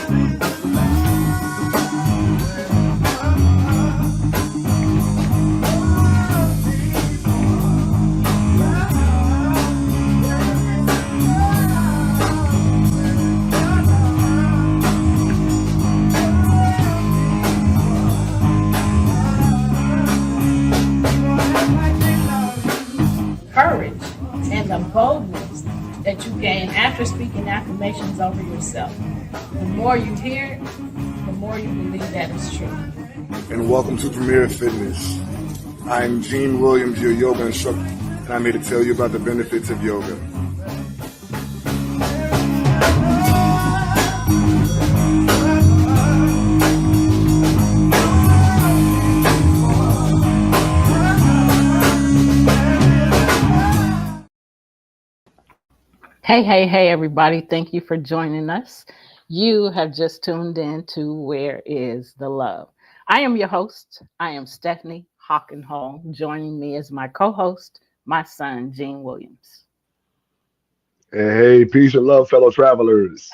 Courage and the boldness that you gain after speaking affirmations over yourself. The more you hear it, the more you believe that it's true. And welcome to Premier Fitness. I'm Gene Williams, your yoga instructor, and I'm here to tell you about the benefits of yoga. Hey, everybody. Thank you for joining us. You have just tuned in to Where is the Love? I am your host. I am Stephanie Hockenholm. Joining me is my co-host, my son, Gene Williams. Hey, peace and love, fellow travelers.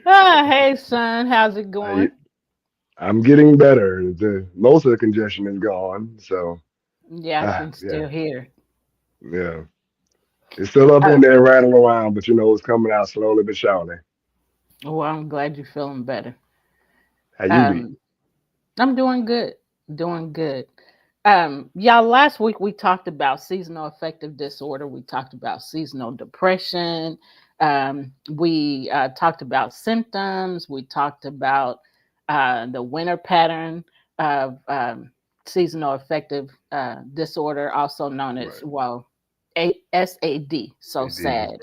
Hey, son. How's it going? I'm getting better. Most of the congestion is gone, so Yeah, I can still hear. yeah. It's still up in there rattling around, but it's coming out slowly but surely. Well, I'm glad you're feeling better. How you be? I'm doing good. Doing good. Y'all, last week we talked about seasonal affective disorder. We talked about seasonal depression. We talked about symptoms. We talked about the winter pattern of seasonal affective disorder, also known as, SAD. So sad.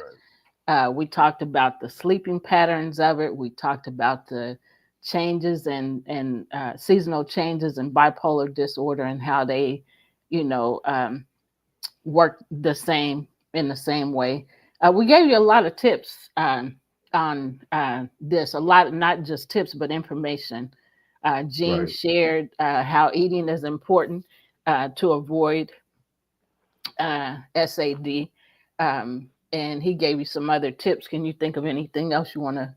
We talked about the sleeping patterns of it. We talked about the changes and seasonal changes in bipolar disorder and how they, work in the same way. We gave you a lot of tips on this, a lot, not just tips, but information. Gene shared how eating is important to avoid SAD. And he gave you some other tips. Can you think of anything else you want to?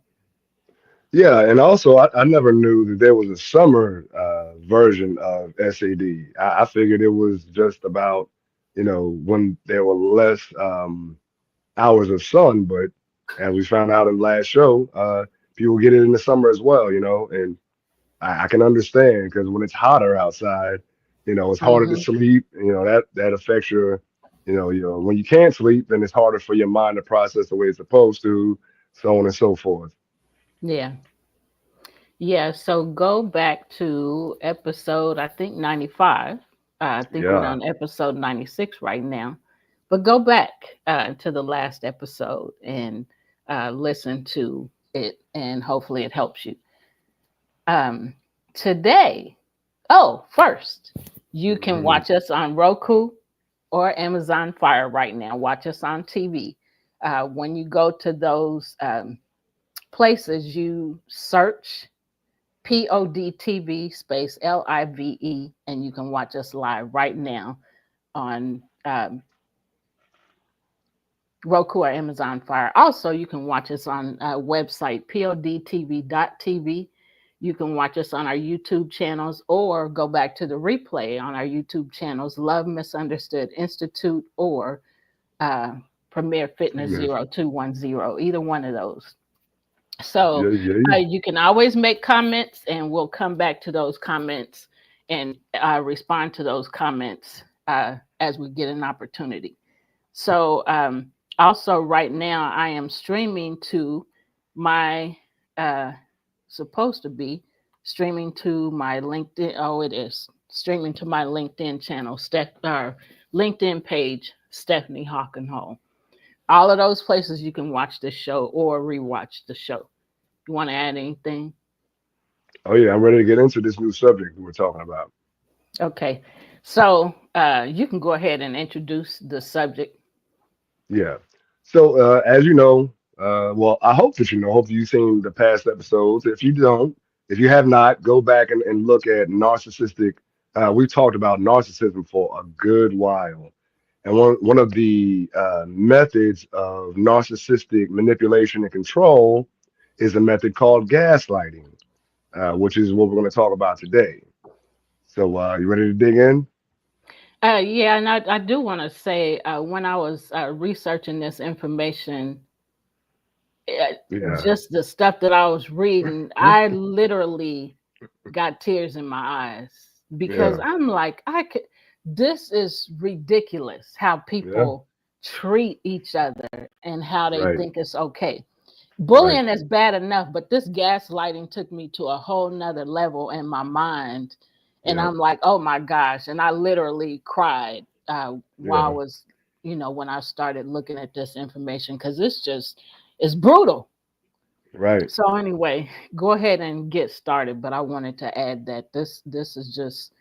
Yeah, and also I never knew that there was a summer version of SAD. I figured it was just about, when there were less hours of sun, but as we found out in the last show, people get it in the summer as well, and I can understand because when it's hotter outside, it's harder to sleep. That affects your when you can't sleep, then it's harder for your mind to process the way it's supposed to, so on and so forth. Yeah. Yeah. So go back to episode, I think 95. I think we're Yeah, on episode 96 right now. But go back to the last episode and listen to it, and hopefully it helps you. Today, first, you can watch us on Roku or Amazon Fire right now. Watch us on TV. When you go to those places, you search PODTV space LIVE, and you can watch us live right now on Roku or Amazon Fire. Also, you can watch us on website podtv.tv. You can watch us on our YouTube channels or go back to the replay on our YouTube channels, Love Misunderstood Institute or Premier Fitness 0210, either one of those. So you can always make comments, and we'll come back to those comments and respond to those comments as we get an opportunity. So also right now I am streaming to my supposed to be streaming to my LinkedIn. Oh, it is streaming to my LinkedIn channel, LinkedIn page, Stephanie Hockenholm. All of those places you can watch the show or rewatch the show. You want to add anything? Oh yeah, I'm ready to get into this new subject we're talking about. Okay, so you can go ahead and introduce the subject. Yeah. So as you know, well, I hope that hopefully you've seen the past episodes. If you have not, go back and look at narcissistic. We've talked about narcissism for a good while. And one of the methods of narcissistic manipulation and control is a method called gaslighting, which is what we're going to talk about today. So, you ready to dig in? Yeah, and I do want to say when I was researching this information, uh, Yeah, just the stuff that I was reading, I literally got tears in my eyes because yeah, I'm like, I could, this is ridiculous how yeah. people treat each other and how they Right, think it's okay. right. Bullying is bad enough, but this gaslighting took me to a whole nother level in my mind. And Yeah, I'm like, oh my gosh. And I literally cried while I yeah. was, when I started looking at this information because it's brutal. Right, So anyway, go ahead and get started. But I wanted to add that this is just,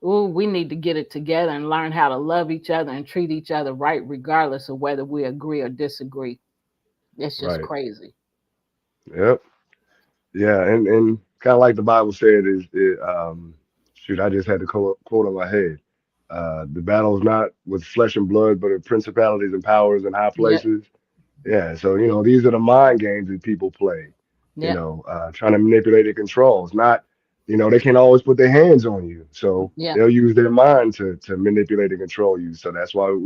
ooh, we need to get it together and learn how to love each other and treat each other right, regardless of whether we agree or disagree. It's just right. crazy. Yep. Yeah, and kind of like the Bible said, shoot, I just had the quote on my head. The battle is not with flesh and blood, but of principalities and powers in high Yep. places. Yeah, so these are the mind games that people play. Yep. Trying to manipulate and control. It's not, they can't always put their hands on you, so Yep. they'll use their mind to manipulate and control you. So that's why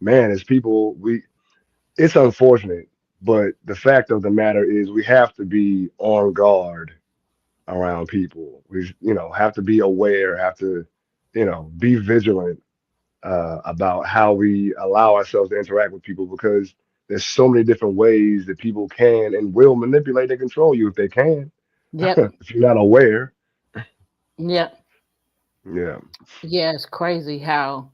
man, as people, it's unfortunate, but the fact of the matter is we have to be on guard around people. We, have to be aware, have to, be vigilant about how we allow ourselves to interact with people because there's so many different ways that people can and will manipulate and control you if they can, Yep. if you're not aware. Yep. Yeah, Yeah, it's crazy how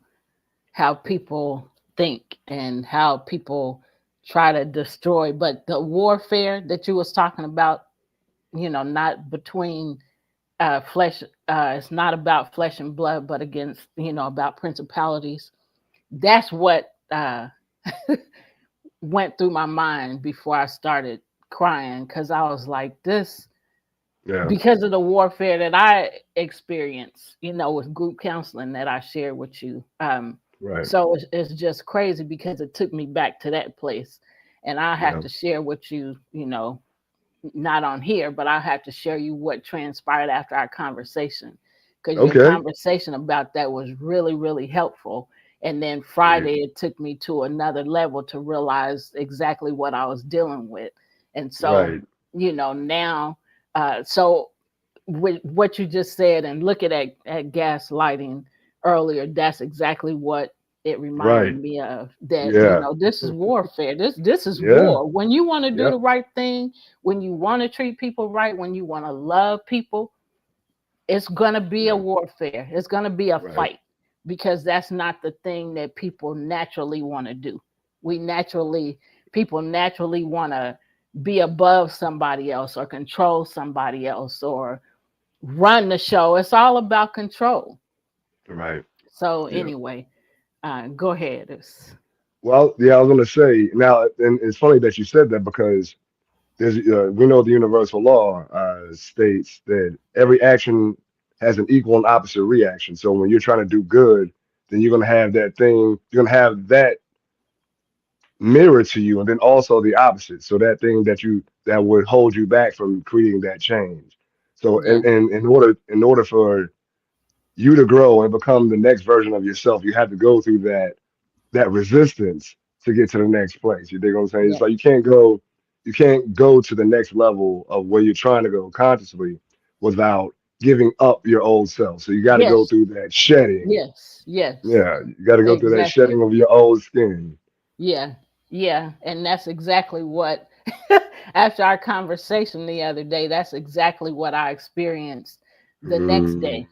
people think and how people try to destroy. But the warfare that you was talking about, not between flesh, it's not about flesh and blood, but against, about principalities. That's what went through my mind before I started crying because I was like, this, yeah, because of the warfare that I experienced, with group counseling that I shared with you. right, So it's just crazy because it took me back to that place. And I have yeah, to share with you, not on here, but I have to share you what transpired after our conversation because your okay, conversation about that was really, really helpful. And then sweet, Friday, it took me to another level to realize exactly what I was dealing with. And so, right, now, so with what you just said and looking at gaslighting earlier, that's exactly what it reminded right, me of. That yeah, this is warfare. This is yeah, war. When you want to do the yep, right thing, when you want to treat people right, when you want to love people, it's gonna be a yeah, warfare. It's gonna be a right, fight because that's not the thing that people naturally want to do. We naturally People naturally want to be above somebody else or control somebody else or run the show. It's all about control. right, So yeah. anyway, go ahead. Well, yeah, I was gonna say now, and it's funny that you said that because we know the universal law states that every action has an equal and opposite reaction. So when you're trying to do good, then you're gonna have that thing. You're gonna have that mirror to you, and then also the opposite. So that thing that would hold you back from creating that change. So Yeah. and in order for you to grow and become the next version of yourself, you have to go through that resistance to get to the next place. You dig what I'm saying? It's Yeah. like you can't go to the next level of where you're trying to go consciously without giving up your old self. So you got to go Yes. through that shedding. Yes. Yes. Yeah, you got to go through that Exactly. shedding of your old skin. Yeah. Yeah. And that's exactly what, after our conversation the other day, that's exactly what I experienced the next Mm, day.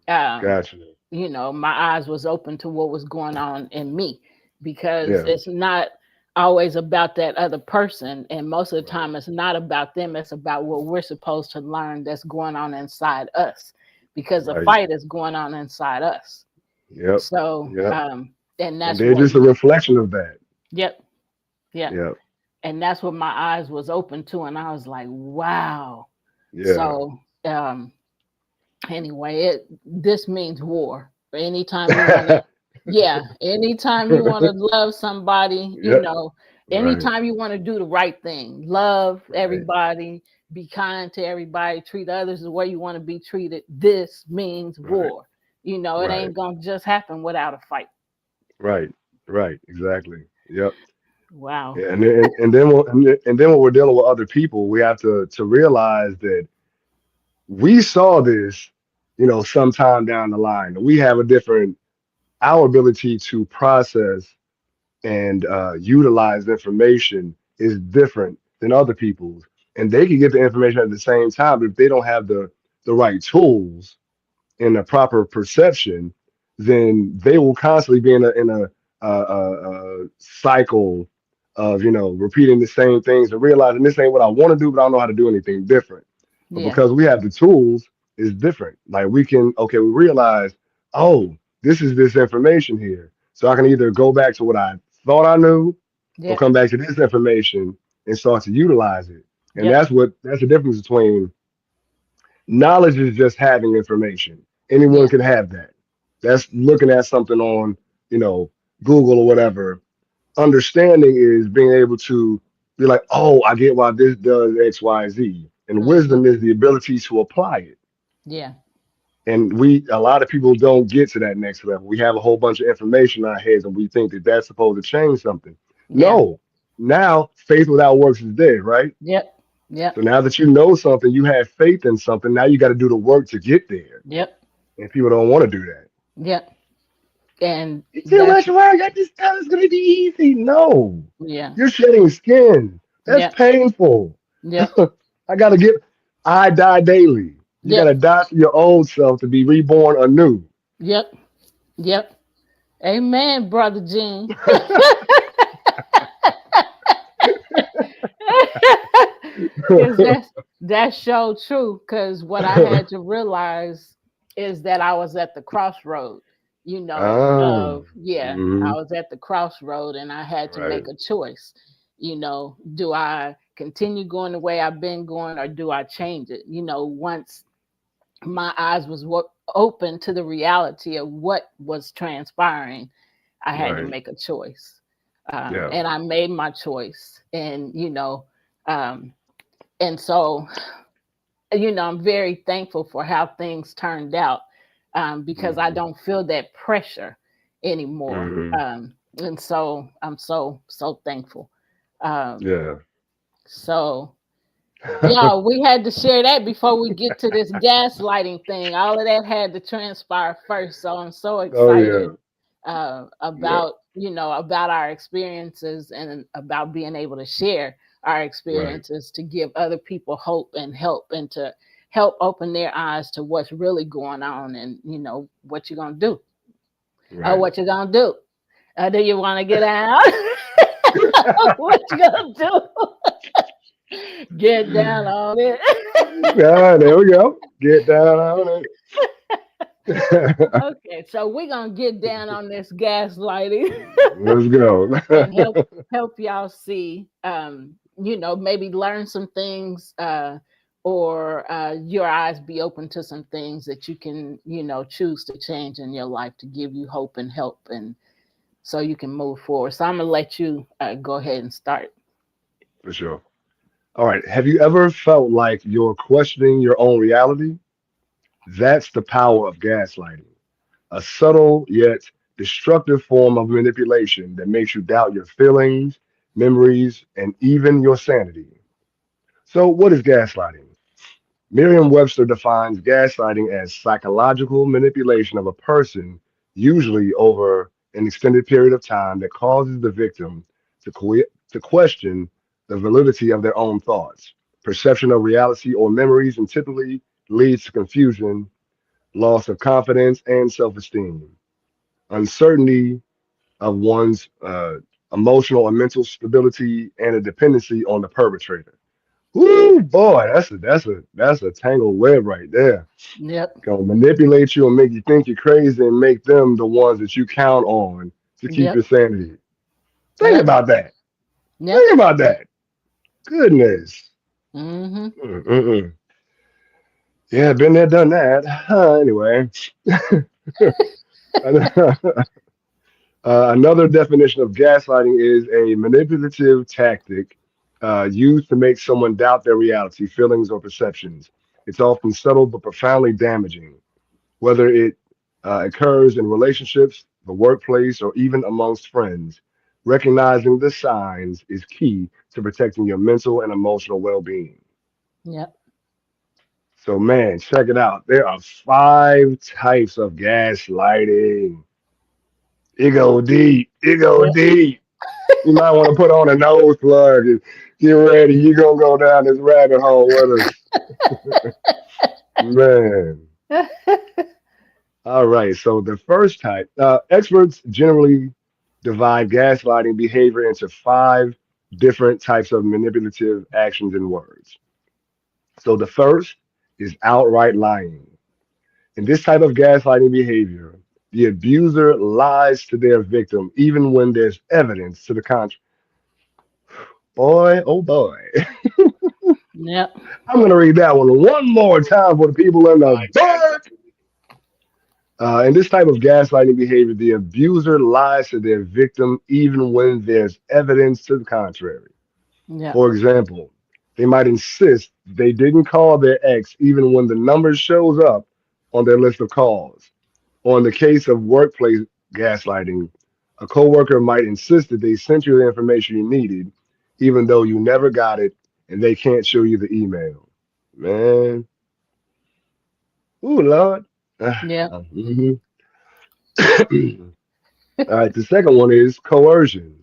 Um, gotcha. my eyes was open to what was going on in me because Yeah, it's not always about that other person. And most of the right, time, it's not about them. It's about what we're supposed to learn that's going on inside us because the right. fight is going on inside us. Yep, So, yep. and And that's they're what, just a reflection of that. yep, yep. Yep, And that's what my eyes was open to. And I was like, wow. yeah. So, anyway, this means war. Anytime you want to Yeah, anytime you want to love somebody, Yep. Right. anytime you want to do the right thing, love Right. everybody, be kind to everybody, treat others the way you want to be treated, this means Right. war. It Right. ain't going to just happen without a fight. Right. Right. Exactly. Yep. Wow. Yeah, and then when we're dealing with other people, we have to realize that we saw this, sometime down the line. We have a different our ability to process and utilize information is different than other people's, and they can get the information at the same time, but if they don't have the right tools and a proper perception, then they will constantly be in a cycle of repeating the same things and realizing this ain't what I want to do, but I don't know how to do anything different. But Yeah. because we have the tools, it's different. Like we realize, oh, this is this information here, so I can either go back to what I thought I knew, or Yep. come back to this information and start to utilize it. And Yep. that's the difference between knowledge is just having information. Anyone Yeah. can have that. That's looking at something on, you know, Google or whatever. Understanding is being able to be like, oh, I get why this does X, Y, Z. And Hmm. wisdom is the ability to apply it. Yeah. And a lot of people don't get to that next level. We have a whole bunch of information in our heads and we think that that's supposed to change something. Yeah. No, now faith without works is dead, right? Yep. So Yep. now that you know something, you have faith in something. Now you got to do the work to get there. Yep. And people don't want to do that. Yep. And It's too that's much work. I just thought it's gonna be easy. No, yeah. you're shedding skin. That's Yep. painful. Yep. I gotta get. I die daily. You Yep. gotta die to your old self to be reborn anew. Yep. Yep. Amen, brother Gene. Because that's so true. Because what I had to realize is that I was at the crossroad. Ah, Yeah, I mhm, was at the crossroad, and I had to right, make a choice. Do I continue going the way I've been going, or do I change it? Once my eyes was open to the reality of what was transpiring, I had to right, make a choice, yeah, and I made my choice. And um, and so I'm very thankful for how things turned out, because I mhm, don't feel that pressure anymore. mhm, And so I'm so thankful. Um, yeah. so yeah, we had to share that before we get to this gaslighting thing. All of that had to transpire first. So I'm so Oh yeah, excited yeah, about our experiences and about being able to share our right, experiences to give other people hope and help, and to help open their eyes to what's really going on, and what you're gonna do. Oh, right. what you gonna do? Do you want to get out? What you gonna do? Get down on it. Yeah, there we go. Get down on it. Okay, so we're gonna get down on this gaslighting Let's go. and help y'all see, maybe learn some things, or your eyes be open to some things that you can choose to change in your life to give you hope and help, and so you can move forward. So I'm gonna let you go ahead and start. For sure. All right. Have you ever felt like you're questioning your own reality? That's the power of gaslighting, a subtle yet destructive form of manipulation that makes you doubt your feelings, memories, and even your sanity. So, what is gaslighting? Merriam-Webster defines gaslighting as psychological manipulation of a person, usually over an extended period of time, that causes the victim to question the validity of their own thoughts, perception of reality or memories, and typically leads to confusion, loss of confidence and self-esteem, uncertainty of one's emotional and mental stability, and a dependency on the perpetrator. Woo, boy, that's a tangled web right there. Yep. Gonna manipulate you and make you think you're crazy and make them the ones that you count on to keep your Yep. sanity. Think Yep. about that. Yep. Think about that. Goodness. Mm-hmm. Mm-mm. Yeah, been there, done that. Anyway, Another definition of gaslighting is a manipulative tactic used to make someone doubt their reality, feelings, or perceptions. It's often subtle but profoundly damaging, whether it occurs in relationships, the workplace, or even amongst friends. Recognizing the signs is key to protecting your mental and emotional well being. Yep. So, man, check it out. There are 5 types of gaslighting. It go deep. It go Yep. deep. You might want to put on a nose plug and get ready. You're going to go down this rabbit hole with us. Man. All right. So, the first type, experts generally divide gaslighting behavior into 5 different types of manipulative actions and words. So, the first is outright lying. In this type of gaslighting behavior, the abuser lies to their victim even when there's evidence to the contrary. Boy, oh boy. Yep. I'm going to read that one more time for the people in the dark. In this type of gaslighting behavior, the abuser lies to their victim even when there's evidence to the contrary. Yep. For example, they might insist they didn't call their ex even when the number shows up on their list of calls. Or in the case of workplace gaslighting, a coworker might insist that they sent you the information you needed, even though you never got it and they can't show you the email. Man, ooh, Lord. Yep. Mhm. All right, the second one is coercion.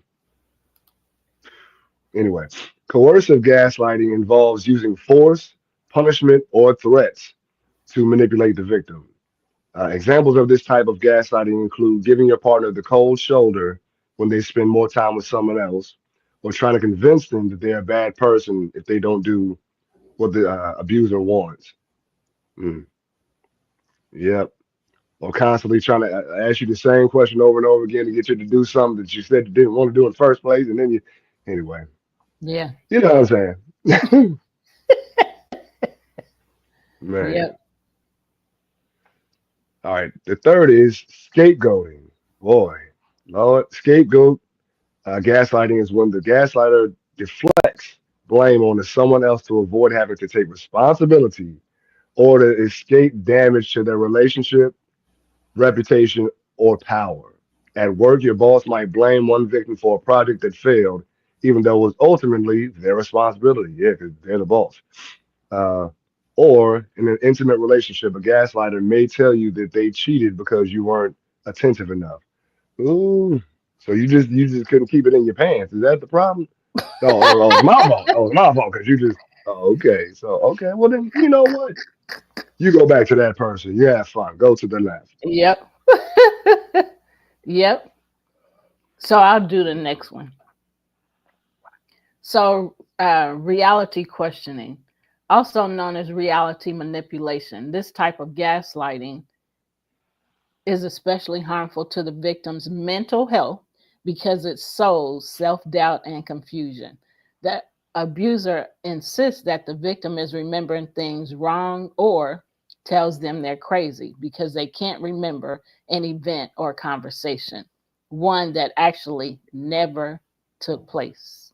Anyway, coercive gaslighting involves using force, punishment, or threats to manipulate the victim. Examples of this type of gaslighting include giving your partner the cold shoulder when they spend more time with someone else, or trying to convince them that they're a bad person if they don't do what the abuser wants. Mm, yep. Or constantly trying to ask you the same question over and over again to get you to do something that you said you didn't want to do in the first place, and then you, anyway, Yeah. you know what I'm saying? Man. Yep. All right. The third is scapegoating. Boy, Lord, scapegoat. Gaslighting is when the gaslighter deflects blame onto someone else to avoid having to take responsibility or to escape damage to their relationship, reputation, or power. At work, your boss might blame one victim for a project that failed, even though it was ultimately their responsibility. Yeah, because they're the boss. Uh, or in an intimate relationship, a gaslighter may tell you that they cheated because you weren't attentive enough. Ooh, so you just couldn't keep it in your pants. Is that the problem? Oh, it's my fault. Oh, it's my fault because you just. Oh, okay. So okay, well then you know what? You go back to that person. You have fun. Go to the left. Yep. Yep. So I'll do the next one. So, reality questioning, also known as reality manipulation, this type of gaslighting is especially harmful to the victim's mental health because it sows self doubt and confusion. The abuser insists that the victim is remembering things wrong or tells them they're crazy because they can't remember an event or conversation, one that actually never took place.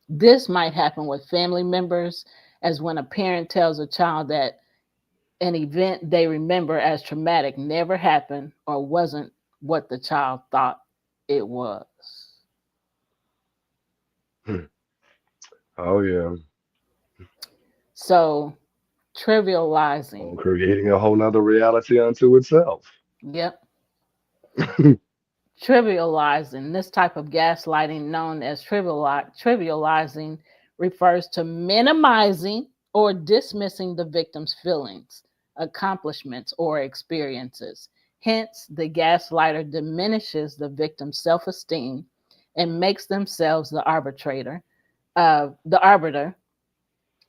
This might happen with family members, as when a parent tells a child that an event they remember as traumatic never happened or wasn't what the child thought it was. Hmm. Oh yeah. So, trivializing. Oh, creating a whole nother reality unto itself. Yep. Trivializing. This type of gaslighting, known as trivializing, refers to minimizing or dismissing the victim's feelings, accomplishments, or experiences. Hence, the gaslighter diminishes the victim's self esteem and makes themselves the arbiter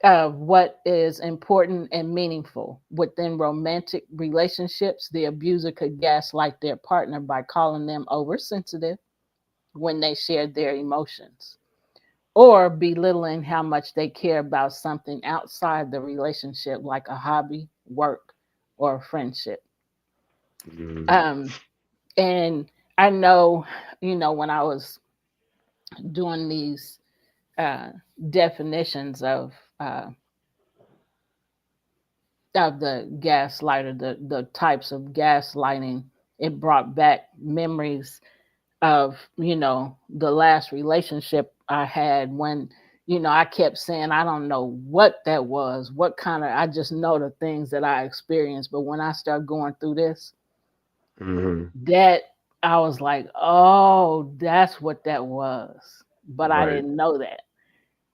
of what is important and meaningful. Within romantic relationships, the abuser could gaslight their partner by calling them oversensitive when they share their emotions or belittling how much they care about something outside the relationship, like a hobby, work, or friendship. Mm. Um, and I know, when I was doing these uh, definitions uh, of the gaslighter, the types of gaslighting, it brought back memories of, the last relationship I had when, I kept saying, I don't know what that was, what kind of, I just know the things that I experienced. But when I started going through this, Hmm. that I was like, oh, that's what that was. But I Right. didn't know that.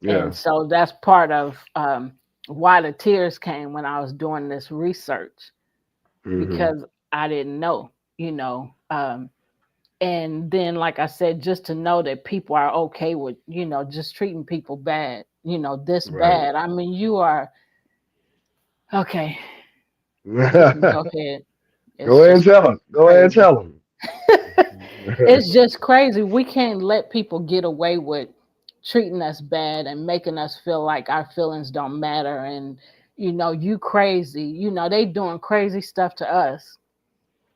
And Yeah. so that's part of why the tears came when I was doing this research, Hmm. because I didn't know, and then, like I said, just to know that people are okay with, just treating people bad, this Right. bad. I mean, you are okay. You can go ahead. Go It's ahead and just tell them. Go ahead and crazy. tell them. It's just crazy. We can't let people get away with treating us bad and making us feel like our feelings don't matter. And, you crazy. They doing crazy stuff to us,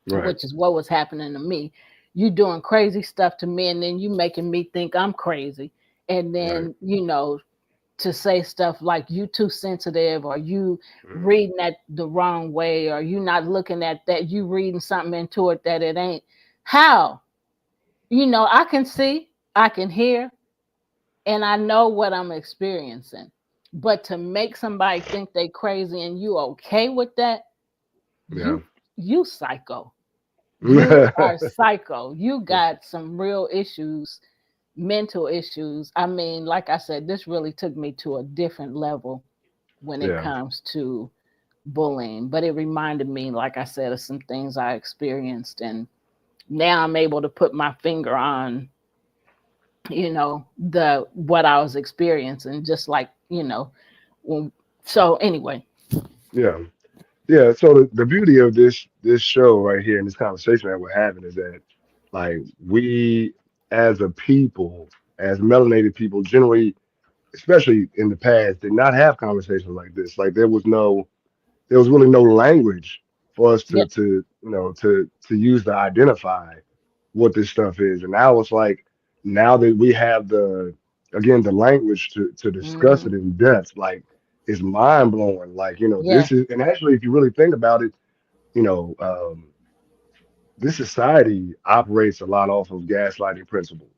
Right. which is what was happening to me. You doing crazy stuff to me, and then you making me think I'm crazy. And Right. then, to say stuff like you too sensitive, or you Mhm. reading that the wrong way, or you not looking at that, you reading something into it that it ain't. How? I can see, I can hear, and I know what I'm experiencing. But to make somebody think they crazy and you okay with that, Yeah. you psycho. You are psycho. You got some real issues, mental issues. I mean, like I said, this really took me to a different level when it Yeah. comes to bullying. But it reminded me, like I said, of some things I experienced, and now I'm able to put my finger on, the what I was experiencing, just like, when, so anyway. Yeah. Yeah. So the beauty of this show right here and this conversation that we're having is that like we as a people, as melanated people, generally, especially in the past, did not have conversations like this. Like there was really no language for us Yeah. to to use to identify what this stuff is. And now it's like now that we have the again the language to discuss Hmm. it in depth, like it's mind blowing. Like, Yeah. this is, and actually if you really think about it, you know, this society operates a lot off of gaslighting principles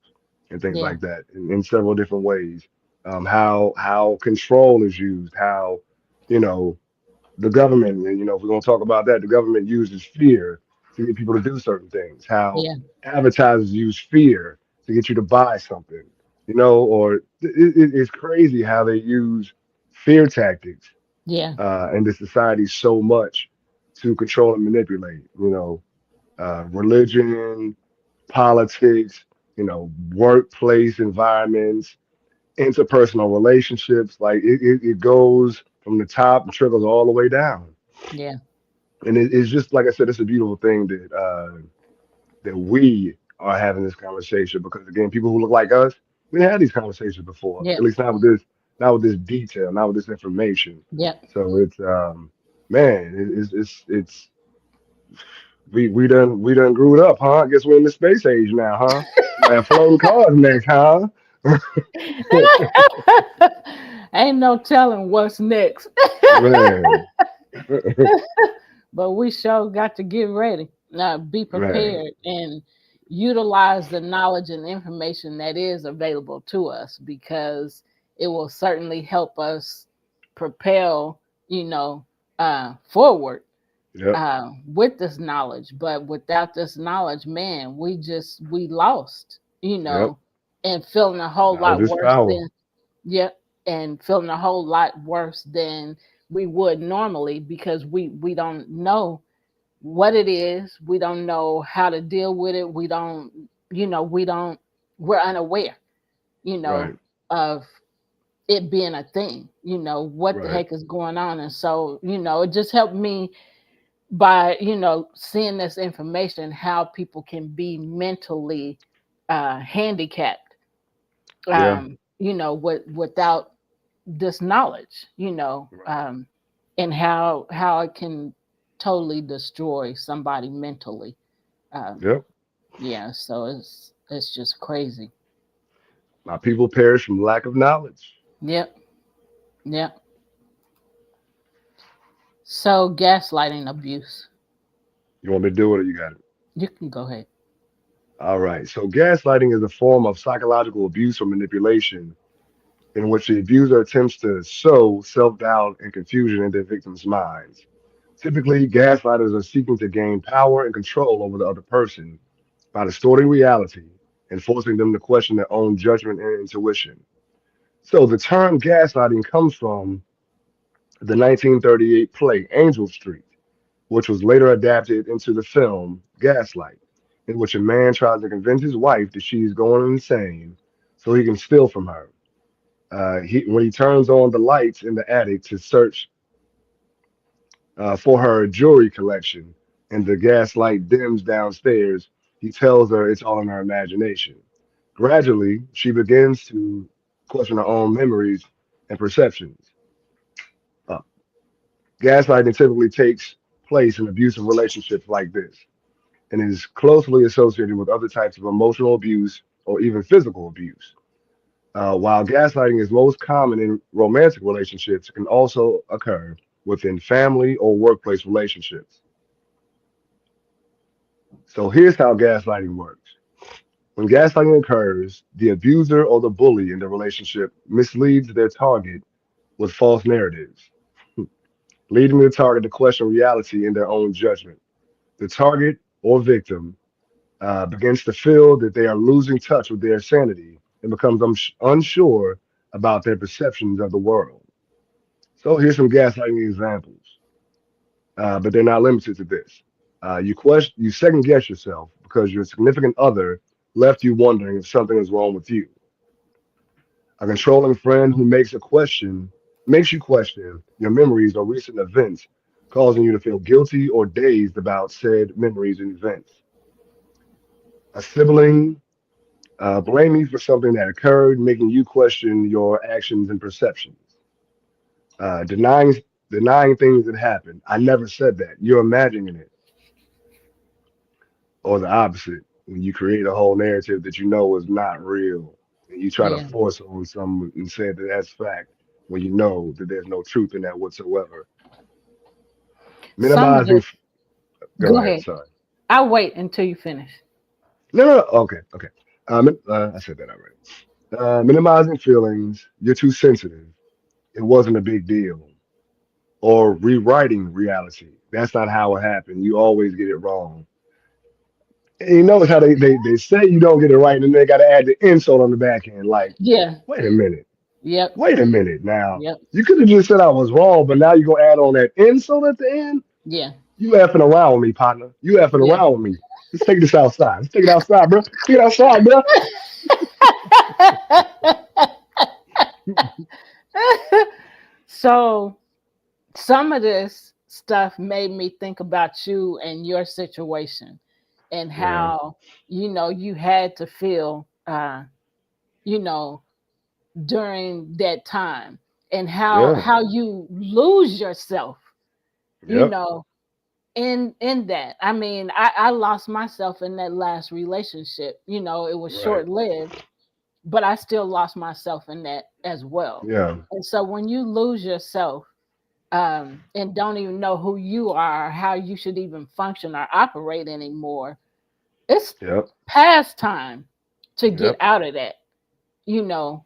and things Yeah. like that in several different ways. How control is used, how, you know, the government, and if we're going to talk about that, the government uses fear to get people to do certain things. How Yeah. advertisers use fear to get you to buy something, or it's crazy how they use fear tactics Yeah. in the society so much to control and manipulate. Religion, politics, workplace environments, interpersonal relationships. Like it goes from the top and trickles all the way down. Yeah. And it's just like I said, it's a beautiful thing that we are having this conversation because again, people who look like us, we didn't have these conversations before. Yeah. At least not with this detail, not with this information. Yeah. So it's man, it's we done grew up, huh? I guess we're in the space age now, huh? Might have floating cars next, huh? Ain't no telling what's next. Man, But we sure got to get ready. Be man, prepared and utilize the knowledge and information that is available to us, because it will certainly help us propel, forward yep, with this knowledge. But without this knowledge, man, we lost, yep. and feeling a whole Knowledge lot is worse power. than, yeah, and feeling a whole lot worse than we would normally, because we don't know what it is. We don't know how to deal with it. We don't, we don't, we're unaware, you Right, know, of it being a thing, what the right. heck is going on. And so, it just helped me by, seeing this information, how people can be mentally handicapped, Yeah, without this knowledge, right. and how it can totally destroy somebody mentally. Um, Yep. Yeah, so it's just crazy. My people perish from lack of knowledge. Yep, yep. So gaslighting abuse. You want me to do it or you got it? You can go ahead. All right. So gaslighting is a form of psychological abuse or manipulation in which the abuser attempts to sow self-doubt and confusion in their victims' minds. Typically, gaslighters are seeking to gain power and control over the other person by distorting reality and forcing them to question their own judgment and intuition. So the term gaslighting comes from the 1938 play Angel Street, which was later adapted into the film Gaslight, in which a man tries to convince his wife that she's going insane so he can steal from her. When he turns on the lights in the attic to search for her jewelry collection and the gaslight dims downstairs, he tells her it's all in her imagination. Gradually, she begins to question her own memories and perceptions. Uh, Gaslighting typically takes place in abusive relationships like this and is closely associated with other types of emotional abuse or even physical abuse. While gaslighting is most common in romantic relationships, it can also occur within family or workplace relationships. So here's how gaslighting works. When gaslighting occurs, the abuser or the bully in the relationship misleads their target with false narratives, leading the target to question reality in their own judgment. The target or victim begins to feel that they are losing touch with their sanity and becomes unsure about their perceptions of the world. So here's some gaslighting examples, but they're not limited to this. You second guess yourself because your significant other left you wondering if something is wrong with you. A controlling friend who makes you question your memories or recent events, causing you to feel guilty or dazed about said memories and events. A sibling blaming you for something that occurred, making you question your actions and perceptions. Uh, denying denying things that happened. I never said that. You're imagining it, or the opposite. When you create a whole narrative that you know is not real, and you try to Yeah. force it on someone and say that that's fact, when you know that there's no truth in that whatsoever. Some of Minimizing. this, Go go ahead. ahead. Sorry. I'll wait until you finish. No, no, no. Okay, okay. I said that already. Minimizing feelings. You're too sensitive. It wasn't a big deal. Or rewriting reality. That's not how it happened. You always get it wrong. And you notice how they say you don't get it right, and then they got to add the insult on the back end. Like, Yeah. wait a minute. Yep. Wait a minute. Now, Yep. you could have just said I was wrong, but now you're going to add on that insult at the end? Yeah. You effing around with me, partner. You effing Yeah. around with me. Let's take this outside. Let's take it outside, bro. Take it outside, bro. So some of this stuff made me think about you and your situation and Yeah. how you had to feel you know during that time and how Yeah. how you lose yourself you Yep. know in that. I mean, I lost myself in that last relationship. It was Right. short lived, but I still lost myself in that as well. Yeah. And so when you lose yourself and don't even know who you are, or how you should even function or operate anymore, it's Yep. past time to get Yep. out of that. You know.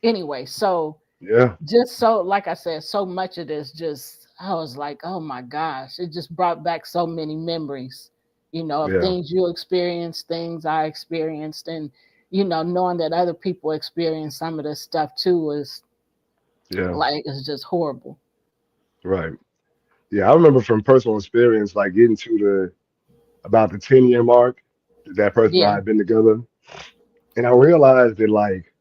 Anyway, so Yeah. just so like I said, so much of this just I was like, oh my gosh, it just brought back so many memories, of Yeah. things you experienced, things I experienced, and knowing that other people experience some of this stuff too is Yeah. like it's just horrible. Right. Yeah. I remember from personal experience, like getting to the about the 10-year mark that that person and I Yeah, had been together. And I realized that like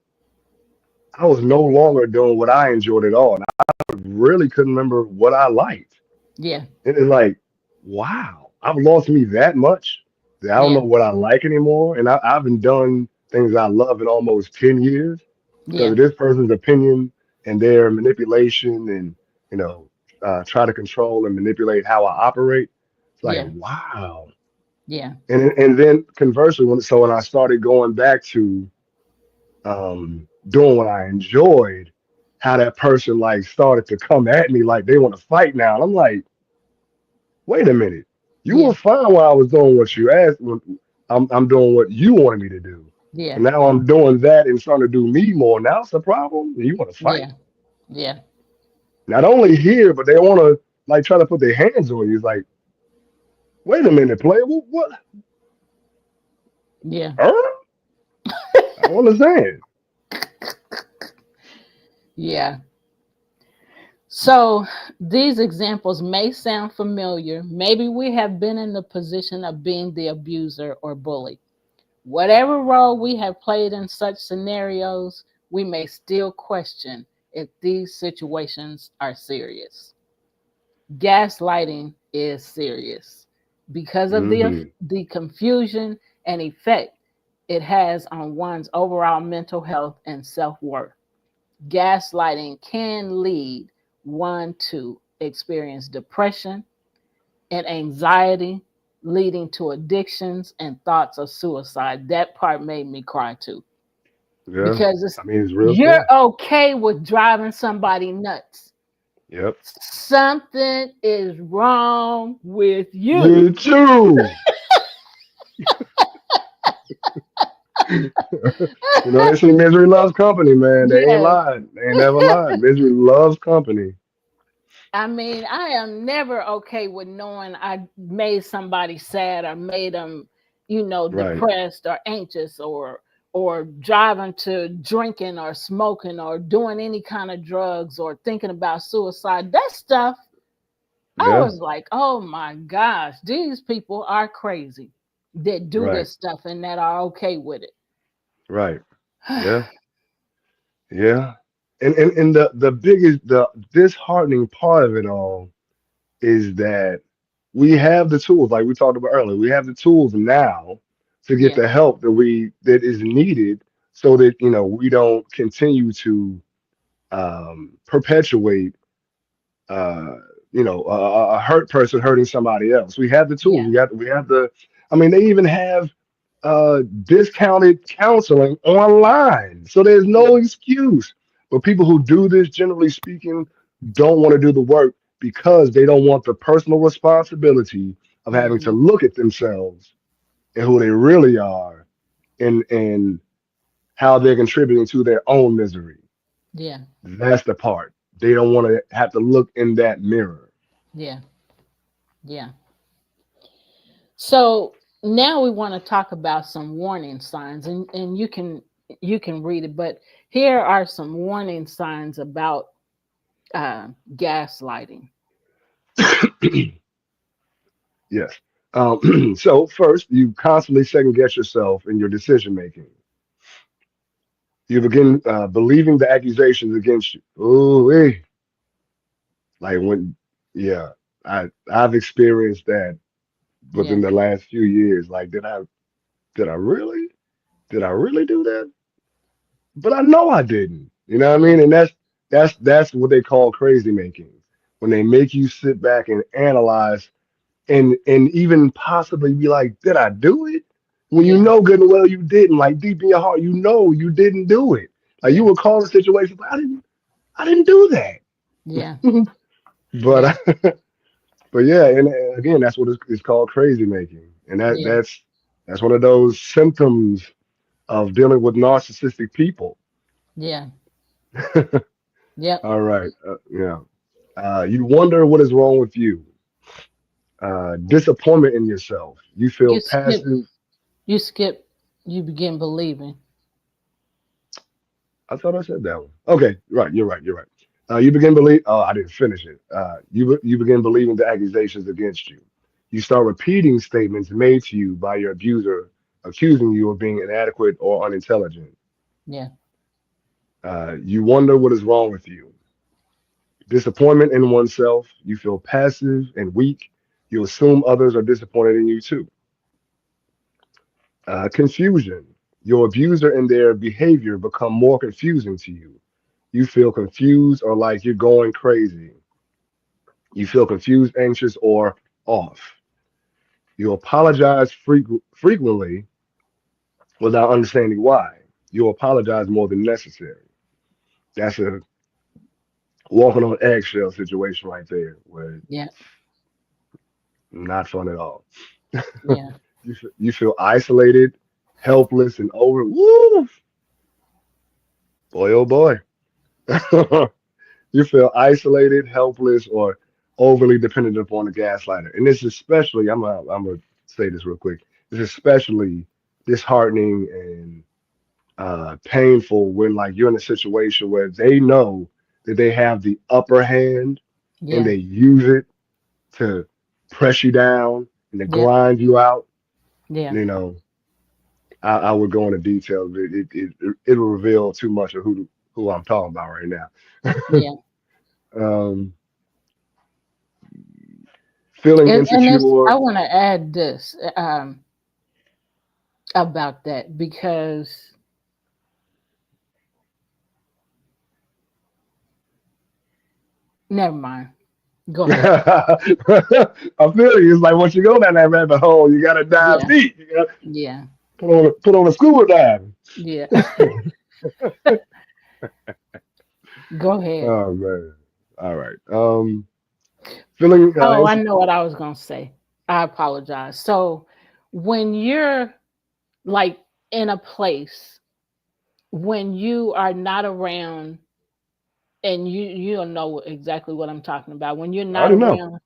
I was no longer doing what I enjoyed at all. And I really couldn't remember what I liked. yeah, And it's like, wow, I've lost me that much that I don't know yeah, what I like anymore. And I haven't done things I love in almost 10 years because yeah, of this person's opinion and their manipulation and, you know, try to control and manipulate how I operate. It's like, yeah, wow. Yeah. And then conversely, when I started going back to doing what I enjoyed, how that person like started to come at me like they want to fight now. And I'm like, wait a minute, you Yeah. were fine while I was doing what you asked. I'm doing what you wanted me to do, Yeah. and now I'm doing that and starting to do me more. Now it's a problem. You want to fight? Yeah. Yeah. Not only here, but they want to like try to put their hands on you. It's like, wait a minute, player. What? Yeah. Huh? I don't understand. Yeah. So these examples may sound familiar. Maybe we have been in the position of being the abuser or bully. Whatever role we have played in such scenarios, we may still question if these situations are serious. Gaslighting is serious because of Hmm. the confusion and effect it has on one's overall mental health and self worth. Gaslighting can lead one to experience depression and anxiety, leading to addictions and thoughts of suicide. That part made me cry too, Yeah. because it's, I mean, it's real you're stuff. okay with driving somebody nuts. Yep. Something is wrong with you. With you. You know, they say misery loves company, man. They ain't Yes. lied. They ain't never lied. Misery loves company. I mean, I am never okay with knowing I made somebody sad or made them, Right. depressed or anxious or driving to drinking or smoking or doing any kind of drugs or thinking about suicide. That stuff, I Yeah. was like, oh my gosh, these people are crazy that do Right. this stuff and that are okay with it. Right. Yeah. Yeah. And the biggest the disheartening part of it all is that we have the tools, like we talked about earlier. We have the tools now to get Yeah, the help that is needed so that, we don't continue to perpetuate uh, a hurt person hurting somebody else. We have the tools. yeah, We have the. I mean, they even have discounted counseling online, so there's no excuse. But people who do this, generally speaking, don't want to do the work because they don't want the personal responsibility of having to hmm, look at themselves and who they really are, and how they're contributing to their own misery. yeah, That's the part. They don't want to have to look in that mirror. yeah, yeah. So now we want to talk about some warning signs, and you can read it, but here are some warning signs about gaslighting. Yes. So first, you constantly second guess yourself in your decision making. You begin believing the accusations against you. Oh, like when, yeah, I've experienced that Yeah, within the last few years. Like, did I really, did I really do that? But I know I didn't. You know what I yeah, mean? And that's what they call crazy making. When they make you sit back and analyze and even possibly be like, did I do it? When you yeah, know good and well you didn't, like deep in your heart, you know you didn't do it. Like you yeah, would call the situation, but I didn't do that. yeah, But yeah, but yeah, and again, that's what it's called crazy making, and yeah, that's one of those symptoms of dealing with narcissistic people. yeah, yep. All right, yeah. You wonder what is wrong with you. Disappointment in yourself. You feel You skip, passive. you skip, you begin believing. I thought I said that one. Okay, right. You're right. You're right. You begin believe. Oh, I didn't finish it. You begin believing the accusations against you. You start repeating statements made to you by your abuser, accusing you of being inadequate or unintelligent. Yeah, You wonder what is wrong with you. Disappointment in oneself. You feel passive and weak. You assume others are disappointed in you too. Confusion. Your abuser and their behavior become more confusing to you. You feel confused or like you're going crazy. You feel confused, anxious, or off. You apologize frequently without understanding why. You apologize more than necessary. That's a walking on eggshell situation right there, where Yeah. not fun at all. Yeah. You feel isolated, helpless, and over. Woo, boy, oh boy. You feel isolated, helpless, or overly dependent upon the gaslighter. And this especially, I'm gonna say this real quick. It's especially disheartening and painful when like you're in a situation where they know that they have the upper hand and Yeah. they use it to press you down and to Yeah. grind you out. Yeah. You know, I would go into detail. It'll reveal too much of who I'm talking about right now. Yeah. um, Feeling And it's, I insecure. want to add this about that because never mind. Go ahead. I feel you. It's like once you go down that rabbit hole, you gotta dive Yeah. deep. You gotta Yeah. put on a scuba dive. Yeah. Go ahead. Oh man. All right. Feeling Oh, I insecure. know what I was going to say. I apologize. So, when you're like in a place when you are not around, and you'll know exactly what I'm talking about, when you're I not already know. around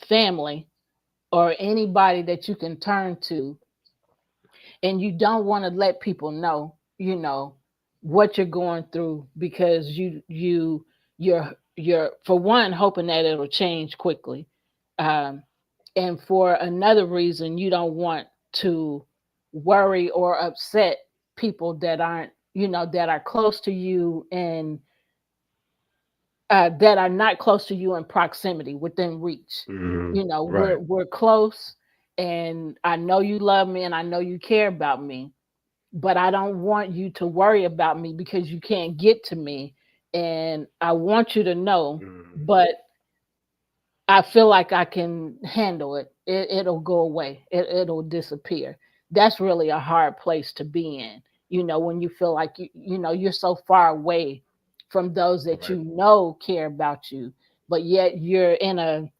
family or anybody that you can turn to, and you don't want to let people know, what you're going through, because you're for one hoping that it'll change quickly, um, and for another reason you don't want to worry or upset people that aren't, that are close to you, and that are not close to you in proximity, within reach. We're Right. we're close, and I know you love me, and I know you care about me, but I don't want you to worry about me because you can't get to me. And I want you to know, Mhm. but I feel like I can handle it. It'll go away. It'll disappear. That's really a hard place to be in. When you feel like you're so far away from those that Right. care about you, but yet you're in a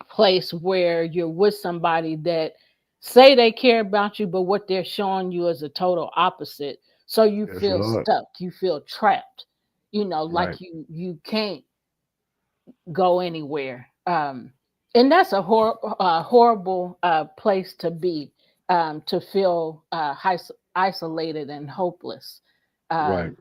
place where you're with somebody that say they care about you, but what they're showing you is a total opposite. So you Yes, feel Lord. stuck. You feel trapped. Like Right. you can't go anywhere. And that's a horrible place to be, to feel isolated and hopeless. Right. Um,